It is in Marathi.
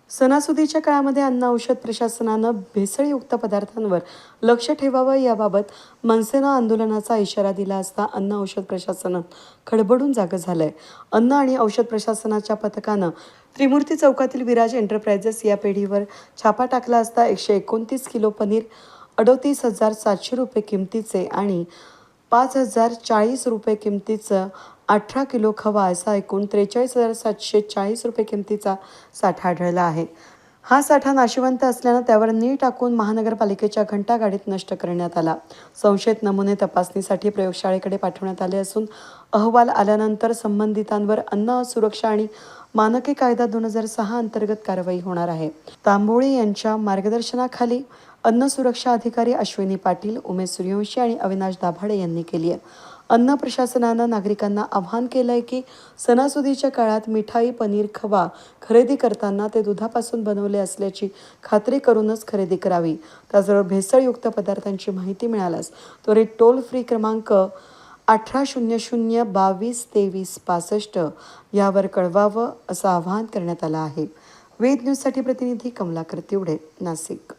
सणासुदीच्या काळामध्ये अन्न औषध प्रशासनानं भेसळयुक्त पदार्थांवर लक्ष ठेवावं याबाबत मनसेनं आंदोलनाचा इशारा दिला असता अन्न औषध प्रशासन खडबडून जागं झालंय. अन्न आणि औषध प्रशासनाच्या पथकानं त्रिमूर्ती चौकातील विराज एंटरप्राइजेस या पेढीवर छापा टाकला असता 129 किलो पनीर, 38,700 रुपये किमतीचे आणि 5,040 रुपये किमतीचं 18 किलो खवा असा एकूण 43,740 रुपये किमतीचा साठा आढळला आहे. हा साठा नाशिवंत असल्यानं त्यावर नीळ टाकून महानगरपालिकेच्या घंटागाडीत नष्ट करण्यात आला. संशयित नमुने तपासणीसाठी प्रयोगशाळेकडे पाठवण्यात आले असून अहवाल आल्यानंतर संबंधितांवर अन्न सुरक्षा आणि मानके कायदा 2006 अंतर्गत कारवाई होणार आहे. तांबोळी यांच्या मार्गदर्शनाखाली अन्न सुरक्षा अधिकारी अश्विनी पाटील, उमेश सूर्यवंशी आणि अविनाश दाभाडे यांनी केली आहे. अन्न प्रशासनानं नागरिकांना आवाहन केलंय की सणासुदीच्या काळात मिठाई, पनीर, खवा खरेदी करताना ते दुधापासून बनवले असल्याची खात्री करूनच खरेदी करावी. त्याचबरोबर भेसळयुक्त पदार्थांची माहिती मिळाल्यास त्वरित टोल फ्री क्रमांक 1800 22 23 65 यावर कळवावं असं आवाहन करण्यात आलं आहे. वेद न्यूजसाठी प्रतिनिधी कमलाकर तिवडे, नाशिक.